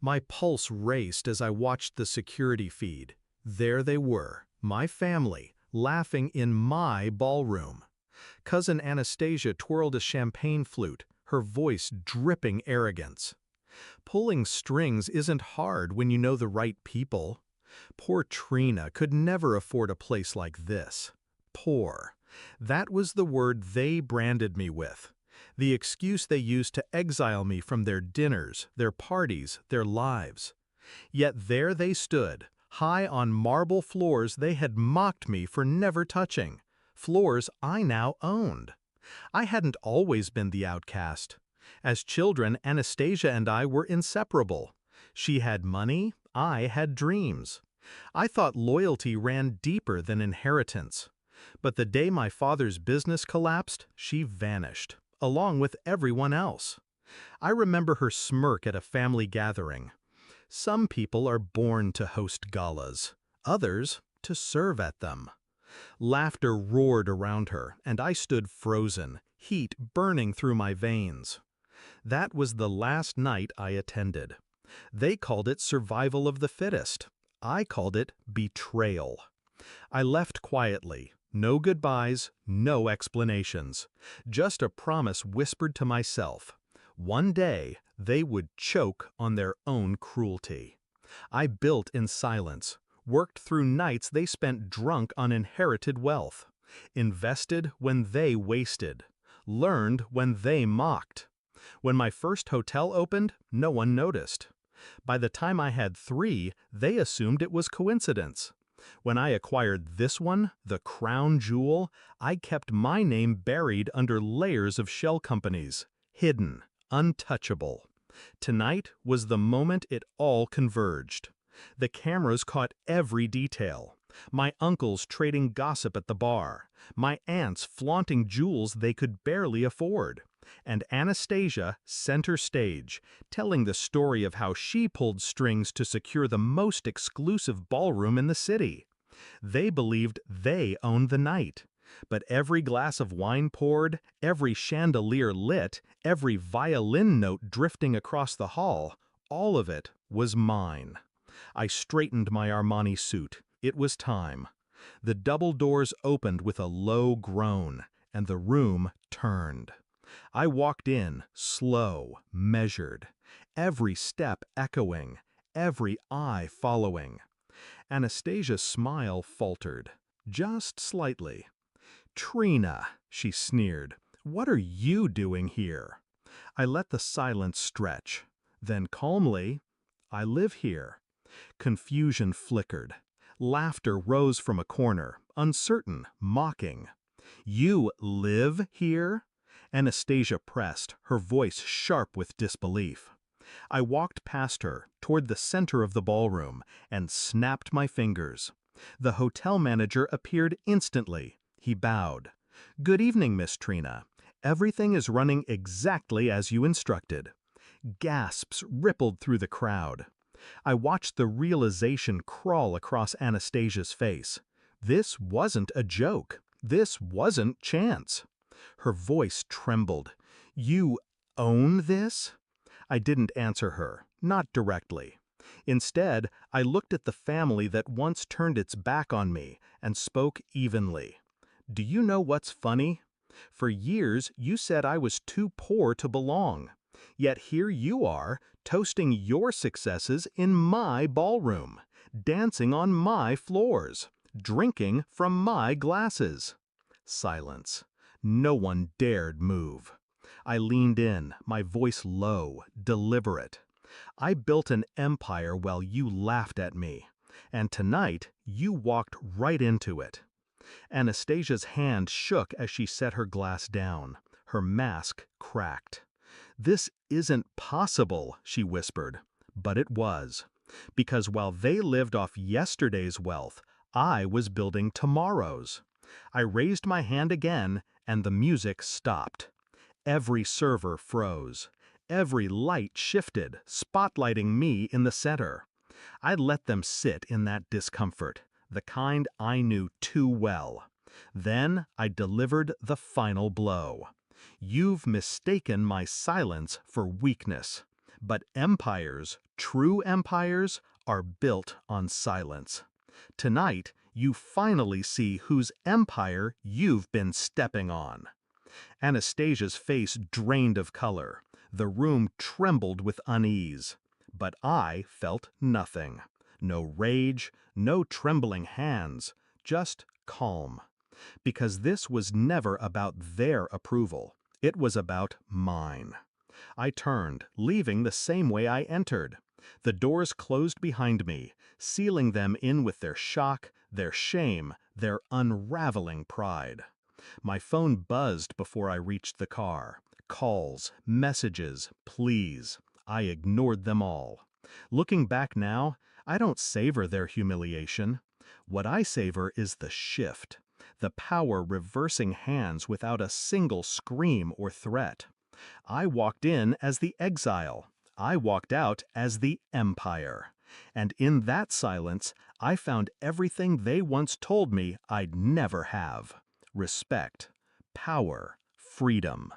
My pulse raced as I watched the security feed. There they were, my family, laughing in my ballroom. Cousin Anastasia twirled a champagne flute, her voice dripping arrogance. Pulling strings isn't hard when you know the right people. Poor Trina could never afford a place like this. Poor. That was the word they branded me with. The excuse they used to exile me from their dinners, their parties, their lives. Yet there they stood, high on marble floors they had mocked me for never touching, floors I now owned. I hadn't always been the outcast. As children, Anastasia and I were inseparable. She had money, I had dreams. I thought loyalty ran deeper than inheritance. But the day my father's business collapsed, she vanished, along with everyone else. I remember her smirk at a family gathering. Some people are born to host galas, others to serve at them. Laughter roared around her, and I stood frozen, heat burning through my veins. That was the last night I attended. They called it survival of the fittest. I called it betrayal. I left quietly. No goodbyes, no explanations. Just a promise whispered to myself. One day, they would choke on their own cruelty. I built in silence, worked through nights they spent drunk on inherited wealth, invested when they wasted, learned when they mocked. When my first hotel opened, no one noticed. By the time I had 3, they assumed it was coincidence. When I acquired this one, the crown jewel, I kept my name buried under layers of shell companies, hidden, untouchable. Tonight was the moment it all converged. The cameras caught every detail. My uncles trading gossip at the bar, my aunts flaunting jewels they could barely afford, and Anastasia center stage, telling the story of how she pulled strings to secure the most exclusive ballroom in the city. They believed they owned the night. But every glass of wine poured, every chandelier lit, every violin note drifting across the hall, all of it was mine. I straightened my Armani suit. It was time. The double doors opened with a low groan, and the room turned. I walked in, slow, measured, every step echoing, every eye following. Anastasia's smile faltered, just slightly. "Trina," she sneered, "what are you doing here?" I let the silence stretch. Then calmly, "I live here." Confusion flickered. Laughter rose from a corner, uncertain, mocking. "You live here?" Anastasia pressed, her voice sharp with disbelief. I walked past her, toward the center of the ballroom, and snapped my fingers. The hotel manager appeared instantly. He bowed. "Good evening, Miss Trina. Everything is running exactly as you instructed." Gasps rippled through the crowd. I watched the realization crawl across Anastasia's face. This wasn't a joke. This wasn't chance. Her voice trembled. "You own this?" I didn't answer her, not directly. Instead, I looked at the family that once turned its back on me and spoke evenly. "Do you know what's funny? For years, you said I was too poor to belong. Yet here you are, toasting your successes in my ballroom, dancing on my floors, drinking from my glasses." Silence. No one dared move. I leaned in, my voice low, deliberate. "I built an empire while you laughed at me, and tonight you walked right into it." Anastasia's hand shook as she set her glass down. Her mask cracked. "This isn't possible," she whispered. But it was. Because while they lived off yesterday's wealth, I was building tomorrow's. I raised my hand again, and the music stopped. Every server froze. Every light shifted, spotlighting me in the center. I let them sit in that discomfort, the kind I knew too well. Then I delivered the final blow. "You've mistaken my silence for weakness. But empires, true empires, are built on silence. Tonight, you finally see whose empire you've been stepping on. Anastasia's face drained of color. The room trembled with unease. But I felt nothing. No rage, no trembling hands, just calm. Because this was never about their approval. It was about mine. I turned, leaving the same way I entered. The doors closed behind me, sealing them in with their shock, their shame, their unraveling pride. My phone buzzed before I reached the car. Calls, messages, pleas. I ignored them all. Looking back now, I don't savor their humiliation. What I savor is the shift, the power reversing hands without a single scream or threat. I walked in as the exile. I walked out as the empire. And in that silence, I found everything they once told me I'd never have. Respect, power, freedom.